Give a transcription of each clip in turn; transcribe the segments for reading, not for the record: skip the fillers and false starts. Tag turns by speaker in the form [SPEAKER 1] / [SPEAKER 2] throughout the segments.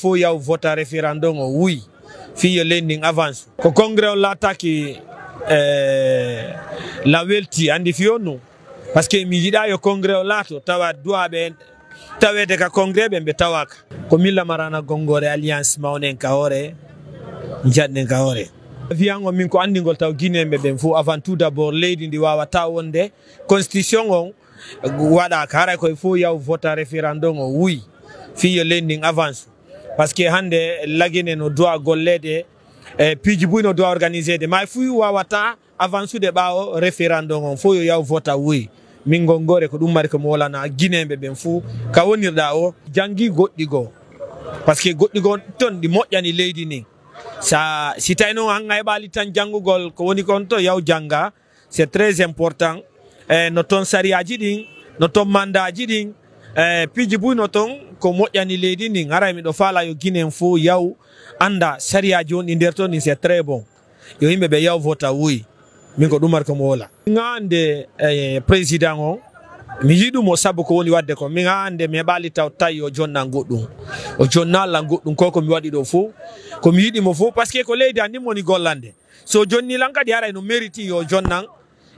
[SPEAKER 1] fo yaw vota référendum o oui fi lending avance ko congrès l'attaque la welti andi fiyonu parce que mi yida yo congrès lato tawa duabe tawede ka congrès be tawaka ko milla marana gongore alliance mawnen kawore jadden kawore viango min ko andingol taw guinébe ben fu avant tout d'abord leydi ndi wawata wonde constitution on wada kara ko fo yaw vota référendum o oui fi lending avance parce que hande lagine no doit gollede piji buy no doit organiser de ma fu wawata avance de bawo référendum on fo yaw vota oui min gongore ko dum mari ko molana guinébe ben fu ka wonirda o jangi goddi go parce que goddi go ton di mojjani leydi ni sa si tayno hanga e bali tan jangugol ko woni kon to yaw janga c'est très important no ton sariaji din no ton mandaji din piji buy no ton ko mojjani leydi ni ngara mi do fala yo guinéen fu yaw anda sariaji on nder ton c'est très bon yo yimbe be yaw vota oui min ko dumar ko mola ngande président on mi yidu mo sabu ko woni wadde ko mi ngande me bali taw tayo jonna goddum o jonna la goddum ko mi wadi do fu ko mi yidi mo fu parce que ko leydi andi moni gollande so jonni lan kadi ara no mérite yo jonnan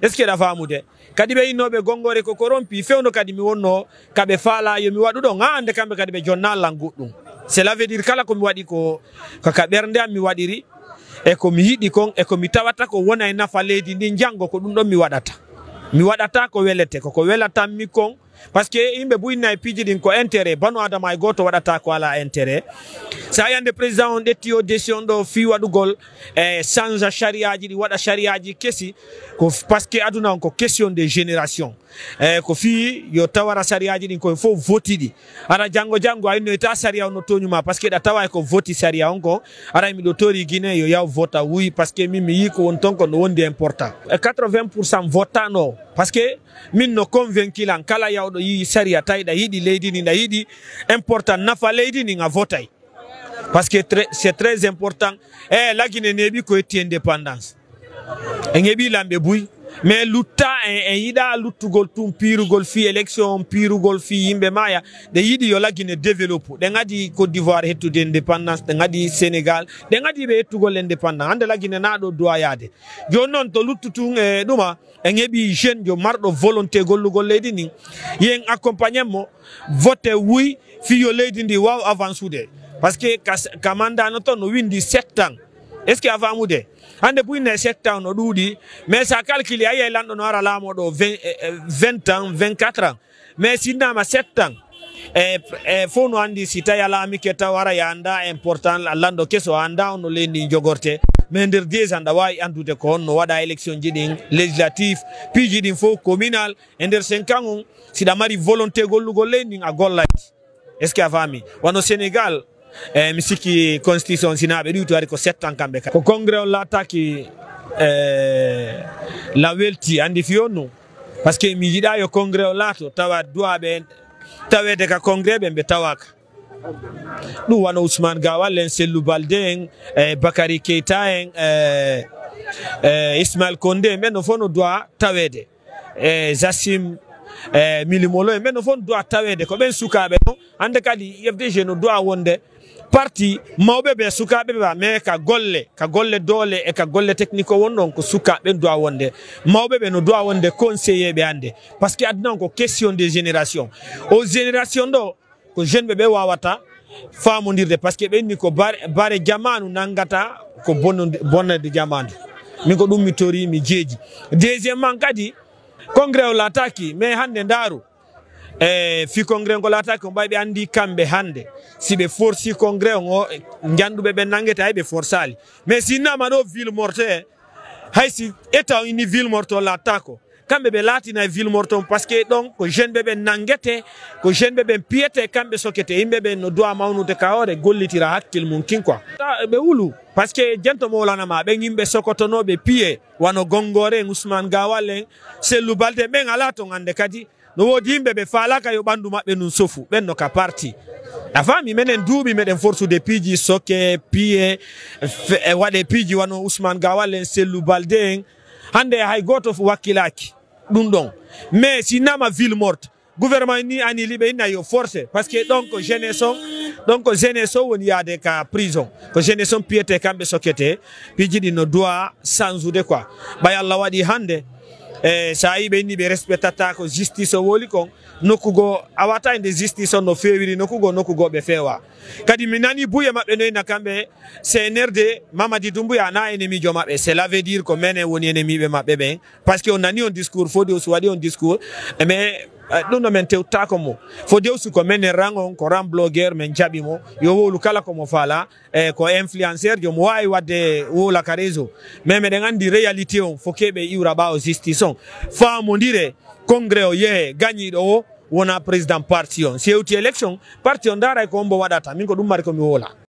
[SPEAKER 1] est ce que da famude kadi be inobe gongore ko korompi fewno kadi mi wonno kabe faala yo mi wadu do ngande kambe kadi be jonna la goddum cela veut dire kala ko mi wadi ko ka bernde am mi wadiri e ko mi yidi kon e ko mi tawata ko wona e nafa leydi ndi jango ko dum do mi wadata ko welete ko welata mi kon parce que imbe buyna e piji din ko intérêt banu adama e goto wadata ko ala intérêt sa yande président on detti o décision do fi wadugol change chariaji di wada chariaji kesi ko parce que aduna on ko question de génération ko fi yo tawara chariaji din ko fo voti di ara jango ayno eta sharia on tonyuma parce que da tawa ko voti sharia on ko ara mi do tori Guinée yo yaw vota oui parce que mi yiko on ton ko no wonde important 80% votano parce que min no convaincu lan kala yawdo yi sharia tayda yidi leydi ni da yidi important nafa leydi ni nga votay parce que c'est très important la Guinée nebi ko eti indépendance ngebi lambe buy mais lutta en yida luttugol tum pirugol fi élection pirugol fi yimbe maya de yidi yo la Guinée développe de ngadi Côte d'Ivoire hettude indépendance de ngadi Sénégal de ngadi be hettugol indépendance ande la Guinée na do doyade jonnon to luttutun duma ngebi jeune jo mardo volonté gollugol leydi ni yen accompagnement vote oui fi yo leydi ndi waw avancude parce que kamanda no to no windi 7 ans est ce que avamude ande buyne 7 ans no dudi mais ça calcule ay lando no ara lamo do 20 ans 24 ans mais sinama 7 ans fo no andi sita ya lami ke tawara ya anda important lando keso anda no lendi jogorte mais nder 10 ans da way andude ko no wada élection jidin législatif puis jidin fo communal nder 5 ans sida mari volonté gollugol lendi a gollay est ce que afami wano Sénégal misiki constitution sinabe du to ari ko 7 ans kambe ko congrès l'attaque la welti andi fiyonu parce que mi yida yo congrès lato tawa duabe tawede ka congrès be tawaka du wano Ousmane Gawal en Sellou Baldé Bakary Keita en Ismaël Condé men no fono doa tawede Zassim Milimolo men no fono doa tawede ko ben sukabe no ande kadi FDG no doa wonde parti mawbe be sukabe ba me ka golle dole e ka golle technique wonnon ko sukabe do wonde mawbe be no do wonde conseiller be ande parce que adna ko question de génération aux génération do ko jeune be wawata famondirde parce que be ni ko bare jamanu nangata ko bonne de jamanu mi ko dum mi tori mi jeji deuxièmement kadi congrès l'attaque mais hande ndaru fi congrès ko laata ko baybe andi kambe hande si be forci congrès o njandube be nangeta be forsali mais sinama do ville morte hay si état une ville morte laata ko kambe be latina ville morte parce que donc ko jeune be nangete ko jeune be piete kambe sokete imbe be no do mawnude kawore gollitira hakkil mun kin quoi be wulu parce que jento molana ma be ngimbe sokotono be piye wano gongore Ousmane Gawal Sellou Baldé be ngalato ngande kadi no wodi yimbe be falaka yo bandu mabbe nun sofu ben no ka parti afami menen duubi meden force de piji soke piye wade piji wano Ousmane Gawal Sellou Baldé hande hay goto fu wakilaki dum don mais sinama ville morte gouvernement ni ani libe ina yo forcé parce que donc jeunesse on y a des cas prison ko jeunesse piété kambe sokete pi jidi no doit sans de quoi ba yalla wadi hande sa yibe ni be respectata ko justice woli kon nokugo awata inde justice no fewiri nokugo be fewa kadi minani buye mabbe no ina kambe CNRD Mamadi Doumbouya na ennemi jo mabbe cela veut dire ko menen woni ennemi be mabbe ben parce que on a ni un discours faut de wadi un discours mais non men tewta ko mo faut de su ko menen rangon ko ram blogueur men jabimo yo wolu kala ko mo fala ko influenceur jo mo way wadde wola ka réseau mais me ngandi réalité on faut kebe iura ba o justice on fa mo dire congrès o ye gagni do wona président parti on si euti élection parti on dara ko mbo wadata min ko dum mari ko mi wola